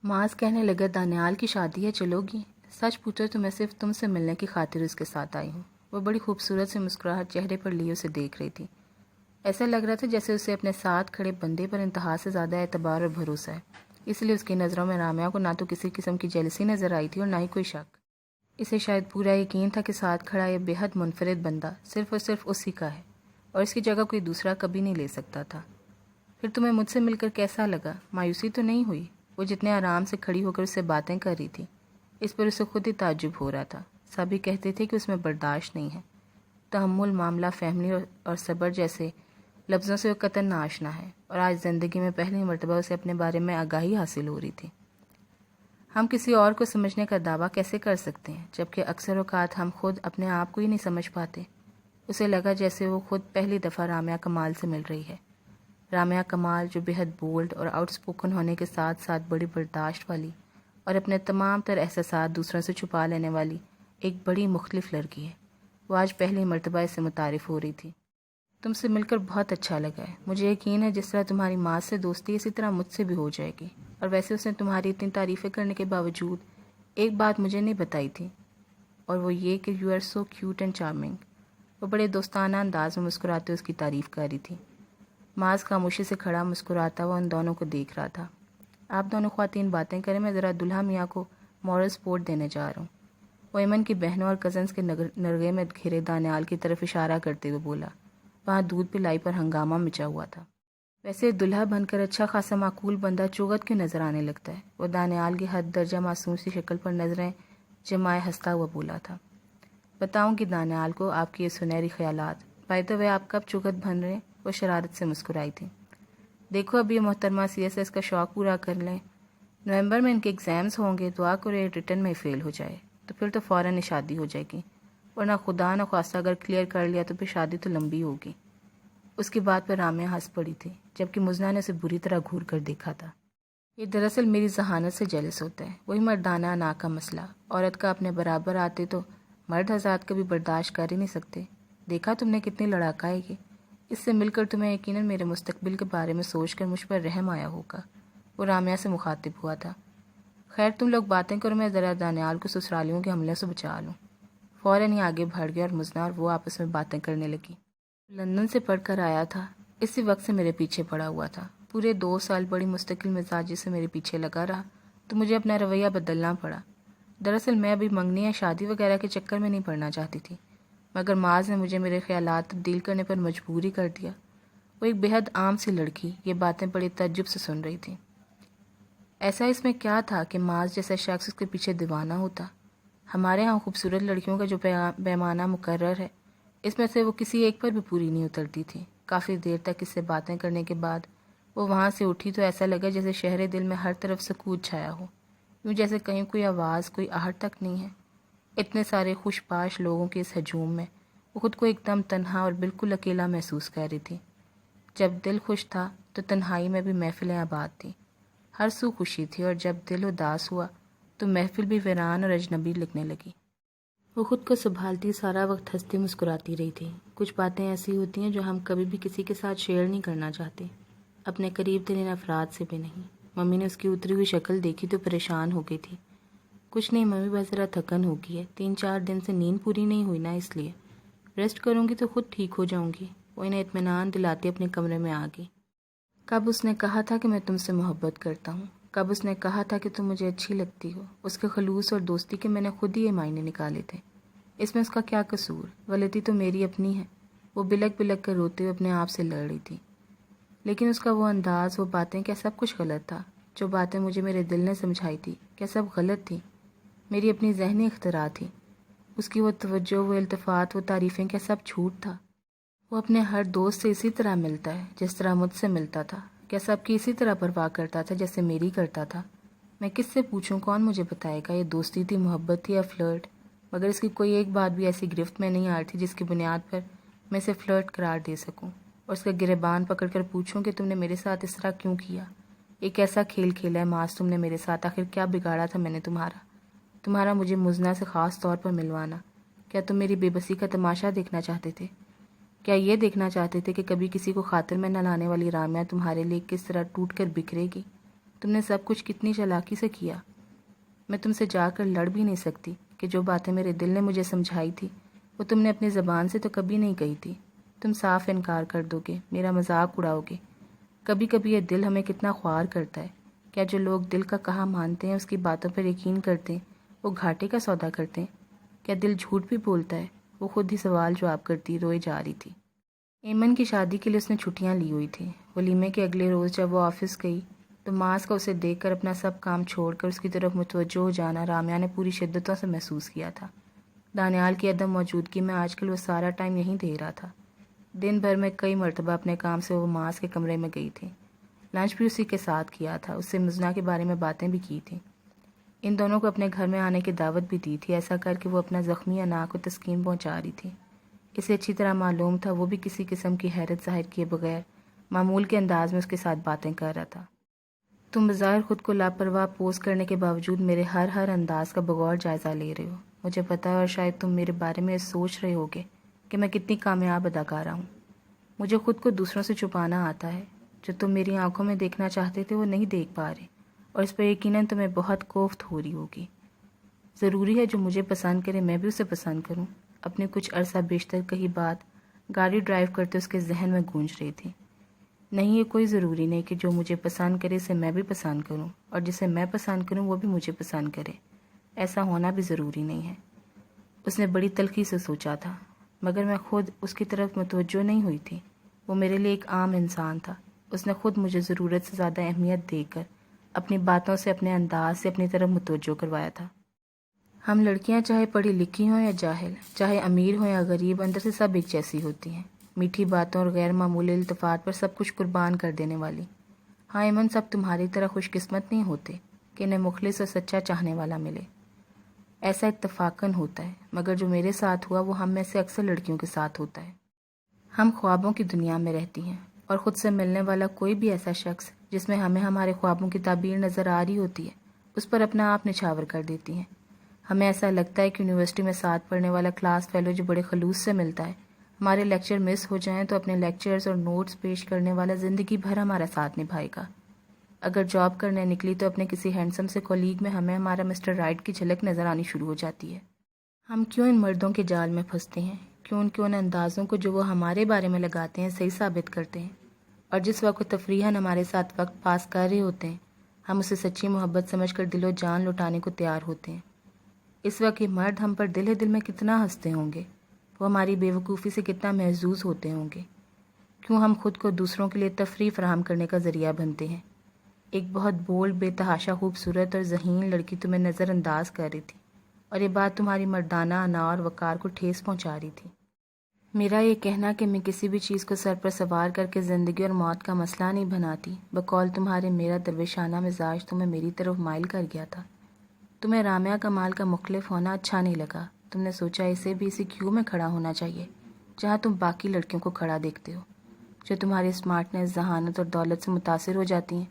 Speaker 1: ماس کہنے لگا، دانیال کی شادی ہے، چلو گی؟ سچ پوچھو تو میں صرف تم سے ملنے کی خاطر اس کے ساتھ آئی ہوں۔ وہ بڑی خوبصورت سے مسکراہٹ چہرے پر لیے اسے دیکھ رہی تھی۔ ایسا لگ رہا تھا جیسے اسے اپنے ساتھ کھڑے بندے پر انتہا سے زیادہ اعتبار اور بھروسہ ہے، اس لیے اس کی نظروں میں رامیا کو نہ تو کسی قسم کی جیلسی نظر آئی تھی اور نہ ہی کوئی شک۔ اسے شاید پورا یقین تھا کہ ساتھ کھڑا یہ بے حد منفرد بندہ صرف اور صرف اسی کا ہے اور اس کی جگہ کوئی دوسرا کبھی نہیں لے سکتا تھا۔ پھر تمہیں مجھ سے مل کر کیسا لگا؟ مایوسی تو نہیں ہوئی؟ وہ جتنے آرام سے کھڑی ہو کر اس سے باتیں کر رہی تھی، اس پر اسے خود ہی تعجب ہو رہا تھا۔ سبھی کہتے تھے کہ اس میں برداشت نہیں ہے، تحمل، معاملہ فہمی اور صبر جیسے لفظوں سے وہ قطعاً ناآشنا ہے، اور آج زندگی میں پہلی مرتبہ اسے اپنے بارے میں آگاہی حاصل ہو رہی تھی۔ ہم کسی اور کو سمجھنے کا دعویٰ کیسے کر سکتے ہیں جبکہ اکثر اوقات ہم خود اپنے آپ کو ہی نہیں سمجھ پاتے؟ اسے لگا جیسے وہ خود پہلی دفعہ رامیا کمال سے مل رہی ہے۔ رامیا کمال جو بے حد بولڈ اور آؤٹ اسپوکن ہونے کے ساتھ ساتھ بڑی برداشت والی اور اپنے تمام تر احساسات دوسروں سے چھپا لینے والی ایک بڑی مختلف لڑکی ہے، وہ آج پہلی مرتبہ اس سے متعارف ہو رہی تھی۔ تم سے مل کر بہت اچھا لگا ہے، مجھے یقین ہے جس طرح تمہاری ماں سے دوستی اسی طرح مجھ سے بھی ہو جائے گی۔ اور ویسے اس نے تمہاری اتنی تعریفیں کرنے کے باوجود ایک بات مجھے نہیں بتائی تھی، اور وہ یہ کہ you are so cute and charming. وہ بڑے دوستانہ انداز میں مسکراتے اس کی تعریف کر رہی تھی۔ ماز خاموشی سے کھڑا مسکراتا ہوا ان دونوں کو دیکھ رہا تھا۔ آپ دونوں خواتین باتیں کریں، میں ذرا دلہا میاں کو مورل سپورٹ دینے جا رہا ہوں۔ وہ ایمن کی بہنوں اور کزنز کے نرغے میں گھرے دانیال کی طرف اشارہ کرتے ہوئے بولا۔ وہاں دودھ پلائی پر ہنگامہ مچا ہوا تھا۔ ویسے دلہا بن کر اچھا خاصا معقول بندہ چوغت کیوں نظر آنے لگتا ہے؟ وہ دانیال کی حد درجہ معصوم سی شکل پر نظریں جمائے ہنستا ہوا بولا تھا۔ بتاؤں کہ دانیال کو آپ کی یہ سنہری خیالات؟ بائی دا وے، آپ کب چوغت بن رہے؟ وہ شرارت سے مسکرائی تھی۔ دیکھو اب یہ محترمہ CSS کا شوق پورا کر لیں، نومبر میں ان کے ایگزامز ہوں گے، دعا کرو یہ ریٹرن میں فیل ہو جائے، تو پھر تو فوراً شادی ہو جائے گی، ورنہ خدا نہ خواستہ اگر کلیئر کر لیا تو پھر شادی تو لمبی ہوگی۔ اس کی بات پر رامیا ہنس پڑی تھی، جبکہ مزنہ نے اسے بری طرح گھور کر دیکھا تھا۔ یہ دراصل میری ذہانت سے جیلس ہوتا ہے، وہی مردانہ انا کا مسئلہ، عورت کا اپنے برابر آتے تو مرد حضرات کبھی برداشت کر ہی نہیں سکتے۔ دیکھا تم نے کتنی لڑاکا ہے یہ؟ اس سے مل کر تمہیں یقیناً میرے مستقبل کے بارے میں سوچ کر مجھ پر رحم آیا ہوگا۔ وہ رامیا سے مخاطب ہوا تھا۔ خیر تم لوگ باتیں کرو، میں ذرا دانیال کو سسرالیوں کے حملے سے بچا لوں۔ فوراً ہی آگے بڑھ گیا اور مزنہ اور وہ آپس میں باتیں کرنے لگی۔ لندن سے پڑھ کر آیا تھا، اسی وقت سے میرے پیچھے پڑا ہوا تھا، پورے 2 سال بڑی مستقل مزاجی سے میرے پیچھے لگا رہا، تو مجھے اپنا رویہ بدلنا پڑا۔ دراصل میں ابھی منگنی یا شادی وغیرہ کے چکر میں نہیں پڑنا چاہتی تھی، مگر معاذ نے مجھے میرے خیالات تبدیل کرنے پر مجبور ہی کر دیا۔ وہ ایک بے حد عام سی لڑکی یہ باتیں بڑی تعجب سے سن رہی تھی۔ ایسا اس میں کیا تھا کہ معاذ جیسا شخص اس کے پیچھے دیوانہ ہوتا؟ ہمارے ہاں خوبصورت لڑکیوں کا جو پیمانہ مقرر ہے، اس میں سے وہ کسی ایک پر بھی پوری نہیں اترتی تھی۔ کافی دیر تک اس سے باتیں کرنے کے بعد وہ وہاں سے اٹھی تو ایسا لگا جیسے شہر دل میں ہر طرف سکوت چھایا ہو، یوں جیسے کہیں کوئی آواز، کوئی آہٹ تک نہیں ہے۔ اتنے سارے خوش پاش لوگوں کے اس ہجوم میں وہ خود کو ایک دم تنہا اور بالکل اکیلا محسوس کر رہی تھی۔ جب دل خوش تھا تو تنہائی میں بھی محفلیں آباد تھیں، ہر سو خوشی تھی، اور جب دل اداس ہوا تو محفل بھی ویران اور اجنبی لگنے لگی۔ وہ خود کو سنبھالتی سارا وقت ہنستی مسکراتی رہی تھی۔ کچھ باتیں ایسی ہوتی ہیں جو ہم کبھی بھی کسی کے ساتھ شیئر نہیں کرنا چاہتے، اپنے قریب ترین افراد سے بھی نہیں۔ ممی نے اس کی اتری ہوئی شکل دیکھی تو پریشان ہو گئی تھی۔ کچھ نہیں ممی، بس ذرا تھکن ہوگی ہے، 3-4 دن سے نیند پوری نہیں ہوئی نا، اس لیے ریسٹ کروں گی تو خود ٹھیک ہو جاؤں گی۔ وہ انہیں اطمینان دلاتے اپنے کمرے میں آ گئی۔ کب اس نے کہا تھا کہ میں تم سے محبت کرتا ہوں؟ کب اس نے کہا تھا کہ تم مجھے اچھی لگتی ہو؟ اس کے خلوص اور دوستی کے میں نے خود ہی یہ معنی نکالے تھے۔ اس میں اس کا کیا قصور؟ غلطی تو میری اپنی ہے۔ وہ بلک بلک کر روتے ہوئے اپنے آپ سے لڑ رہی تھی، لیکن اس کا وہ انداز، وہ باتیں، کیا سب کچھ غلط تھا؟ جو باتیں مجھے میرے دل نے سمجھائی تھی کیا سب غلط تھی؟ میری اپنی ذہنی اختراع تھی؟ اس کی وہ توجہ، وہ التفات، وہ تعریفیں، کیا سب جھوٹ تھا؟ وہ اپنے ہر دوست سے اسی طرح ملتا ہے جس طرح مجھ سے ملتا تھا؟ کیا سب کی اسی طرح پرواہ کرتا تھا جیسے میری کرتا تھا؟ میں کس سے پوچھوں؟ کون مجھے بتائے گا یہ دوستی تھی، محبت تھی یا فلرٹ؟ مگر اس کی کوئی ایک بات بھی ایسی گرفت میں نہیں آ رہی تھی جس کی بنیاد پر میں اسے فلرٹ قرار دے سکوں اور اس کا گریبان پکڑ کر پوچھوں کہ تم نے میرے ساتھ اس طرح کیوں کیا؟ ایک ایسا کھیل کھیلا ہے ماس تم نے میرے ساتھ، آخر کیا بگاڑا تھا میں نے تمہارا مجھے مزنہ سے خاص طور پر ملوانا؟ کیا تم میری بے بسی کا تماشا دیکھنا چاہتے تھے؟ کیا یہ دیکھنا چاہتے تھے کہ کبھی کسی کو خاطر میں نہ لانے والی رامیا تمہارے لیے کس طرح ٹوٹ کر بکھرے گی؟ تم نے سب کچھ کتنی چالاکی سے کیا۔ میں تم سے جا کر لڑ بھی نہیں سکتی کہ جو باتیں میرے دل نے مجھے سمجھائی تھی وہ تم نے اپنی زبان سے تو کبھی نہیں کہی تھی۔ تم صاف انکار کر دو گے، میرا مذاق اڑاؤ گے۔ کبھی کبھی یہ دل ہمیں کتنا خوار کرتا ہے۔ کیا جو لوگ دل کا کہا مانتے ہیں، اس کی باتوں پر یقین کرتے ہیں، وہ گھاٹے کا سودا کرتے ہیں؟ کیا دل جھوٹ بھی بولتا ہے؟ وہ خود ہی سوال جواب کرتی روئے جا رہی تھی۔ ایمن کی شادی کے لیے اس نے چھٹیاں لی ہوئی تھیں۔ ولیمے کے اگلے روز جب وہ آفس گئی تو ماس کا اسے دیکھ کر اپنا سب کام چھوڑ کر اس کی طرف متوجہ ہو جانا رامیا نے پوری شدتوں سے محسوس کیا تھا۔ دانیال کی عدم موجودگی میں آج کل وہ سارا ٹائم یہیں دے رہا تھا۔ دن بھر میں کئی مرتبہ اپنے کام سے وہ ماس کے کمرے میں گئی تھی۔ لنچ بھی اسی کے ساتھ کیا تھا، اس سے مزنہ کے بارے میں باتیں بھی کی تھیں۔ ان دونوں کو اپنے گھر میں آنے کی دعوت بھی دی تھی، ایسا کر کے وہ اپنا زخمی انا کو تسکین پہنچا رہی تھی۔ اسے اچھی طرح معلوم تھا وہ بھی کسی قسم کی حیرت ظاہر کیے بغیر معمول کے انداز میں اس کے ساتھ باتیں کر رہا تھا۔ تم بظاہر خود کو لاپرواہ پوز کرنے کے باوجود میرے ہر انداز کا بغور جائزہ لے رہے ہو۔ مجھے پتہ ہے اور شاید تم میرے بارے میں سوچ رہے ہوگے کہ میں کتنی کامیاب اداکارہ ہوں۔ مجھے خود کو دوسروں سے چھپانا آتا ہے۔ جو تم میری آنکھوں میں دیکھنا چاہتے تھے وہ نہیں دیکھ پا رہے، اور اس پر یقیناً تمہیں بہت کوفت ہو رہی ہوگی۔ ضروری ہے جو مجھے پسند کرے میں بھی اسے پسند کروں؟ اپنے کچھ عرصہ بیشتر کہی بات گاڑی ڈرائیو کرتے اس کے ذہن میں گونج رہی تھی۔ نہیں، یہ کوئی ضروری نہیں کہ جو مجھے پسند کرے اسے میں بھی پسند کروں، اور جسے میں پسند کروں وہ بھی مجھے پسند کرے۔ ایسا ہونا بھی ضروری نہیں ہے۔ اس نے بڑی تلخی سے سوچا تھا، مگر میں خود اس کی طرف متوجہ نہیں ہوئی تھی۔ وہ میرے لیے ایک عام انسان تھا۔ اس نے خود مجھے ضرورت سے زیادہ اہمیت دے کر اپنی باتوں سے، اپنے انداز سے اپنی طرف متوجہ کروایا تھا۔ ہم لڑکیاں چاہے پڑھی لکھی ہوں یا جاہل، چاہے امیر ہوں یا غریب، اندر سے سب ایک جیسی ہوتی ہیں، میٹھی باتوں اور غیر معمولی التفات پر سب کچھ قربان کر دینے والی۔ ہاں ایمن، سب تمہاری طرح خوش قسمت نہیں ہوتے کہ انہیں مخلص اور سچا چاہنے والا ملے۔ ایسا اتفاقاً ہوتا ہے، مگر جو میرے ساتھ ہوا وہ ہم میں سے اکثر لڑکیوں کے ساتھ ہوتا ہے۔ ہم خوابوں کی دنیا میں رہتی ہیں، اور خود سے ملنے والا کوئی بھی ایسا شخص جس میں ہمیں ہمارے خوابوں کی تعبیر نظر آ رہی ہوتی ہے، اس پر اپنا آپ نچھاور کر دیتی ہیں۔ ہمیں ایسا لگتا ہے کہ یونیورسٹی میں ساتھ پڑھنے والا کلاس فیلو جو بڑے خلوص سے ملتا ہے، ہمارے لیکچر مس ہو جائیں تو اپنے لیکچرز اور نوٹس پیش کرنے والا زندگی بھر ہمارا ساتھ نبھائے گا۔ اگر جاب کرنے نکلی تو اپنے کسی ہینڈسم سے کولیگ میں ہمیں ہمارا مسٹر رائٹ کی جھلک نظر آنی شروع ہو جاتی ہے۔ ہم کیوں ان مردوں کے جال میں پھنستے ہیں؟ کیوں ان اندازوں کو جو وہ ہمارے بارے میں لگاتے ہیں صحیح ثابت کرتے ہیں، اور جس وقت وہ تفریحاً ہمارے ساتھ وقت پاس کر رہے ہوتے ہیں ہم اسے سچی محبت سمجھ کر دل و جان لٹانے کو تیار ہوتے ہیں۔ اس وقت یہ مرد ہم پر دل دل میں کتنا ہنستے ہوں گے، وہ ہماری بے وقوفی سے کتنا محظوظ ہوتے ہوں گے۔ کیوں ہم خود کو دوسروں کے لیے تفریح فراہم کرنے کا ذریعہ بنتے ہیں؟ ایک بہت بولڈ، بے تحاشا خوبصورت اور ذہین لڑکی تمہیں نظر انداز کر رہی تھی، اور یہ بات تمہاری مردانہ انا اور وقار کو ٹھیس پہنچا رہی تھی۔ میرا یہ کہنا کہ میں کسی بھی چیز کو سر پر سوار کر کے زندگی اور موت کا مسئلہ نہیں بناتی، بقول تمہارے میرا درویشانہ مزاج تمہیں میری طرف مائل کر گیا تھا۔ تمہیں رامیا کمال کا مخلف ہونا اچھا نہیں لگا۔ تم نے سوچا اسے بھی اسی کیو میں کھڑا ہونا چاہیے جہاں تم باقی لڑکیوں کو کھڑا دیکھتے ہو، جو تمہاری اسمارٹنس، ذہانت اور دولت سے متاثر ہو جاتی ہیں۔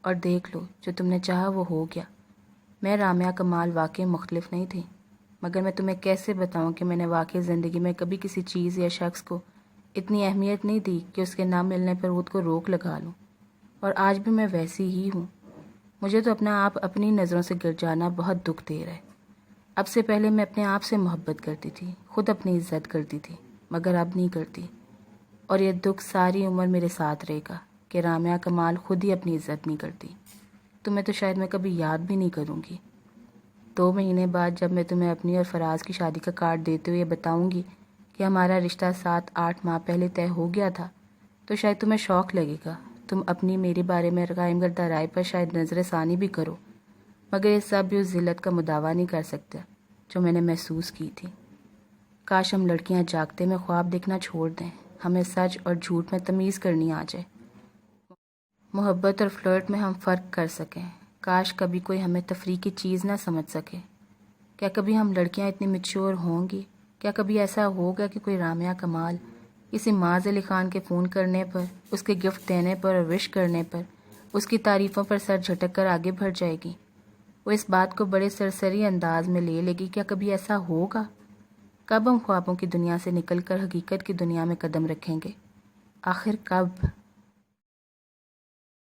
Speaker 1: اور دیکھ لو، جو تم نے چاہا وہ ہو گیا۔ میں رامیا کمال واقعی مختلف نہیں تھی، مگر میں تمہیں کیسے بتاؤں کہ میں نے واقعی زندگی میں کبھی کسی چیز یا شخص کو اتنی اہمیت نہیں دی کہ اس کے نہ ملنے پر خود کو روک لگا لوں، اور آج بھی میں ویسی ہی ہوں۔ مجھے تو اپنا آپ اپنی نظروں سے گر جانا بہت دکھ دے رہا ہے۔ اب سے پہلے میں اپنے آپ سے محبت کرتی تھی، خود اپنی عزت کرتی تھی، مگر اب نہیں کرتی، اور یہ دکھ ساری عمر میرے ساتھ رہے گا کہ رامیا کمال خود ہی اپنی عزت نہیں کرتی۔ تمہیں تو شاید میں کبھی یاد بھی نہیں کروں گی۔ 2 مہینے بعد جب میں تمہیں اپنی اور فراز کی شادی کا کارڈ دیتے ہوئے بتاؤں گی کہ ہمارا رشتہ 7-8 ماہ پہلے طے ہو گیا تھا، تو شاید تمہیں شوق لگے گا۔ تم اپنی میرے بارے میں قائم کردہ رائے پر شاید نظر ثانی بھی کرو، مگر یہ سب بھی اس ذلت کا مداوع نہیں کر سکتا جو میں نے محسوس کی تھی۔ کاش ہم لڑکیاں جاگتے میں خواب دیکھنا چھوڑ دیں، ہمیں سچ اور جھوٹ میں تمیز کرنی آ جائے، محبت اور فلرٹ میں ہم فرق کر سکیں۔ کاش کبھی کوئی ہمیں تفریح کی چیز نہ سمجھ سکے۔ کیا کبھی ہم لڑکیاں اتنی میچور ہوں گی؟ کیا کبھی ایسا ہوگا کہ کوئی رامیا کمال اسے معاذ علی خان کے فون کرنے پر، اس کے گفٹ دینے پر اور وش کرنے پر، اس کی تعریفوں پر سر جھٹک کر آگے بڑھ جائے گی۔ وہ اس بات کو بڑے سرسری انداز میں لے لے گی، کیا کبھی ایسا ہوگا؟ کب ہم خوابوں کی دنیا سے نکل کر حقیقت کی دنیا میں قدم رکھیں گے؟ آخر کب؟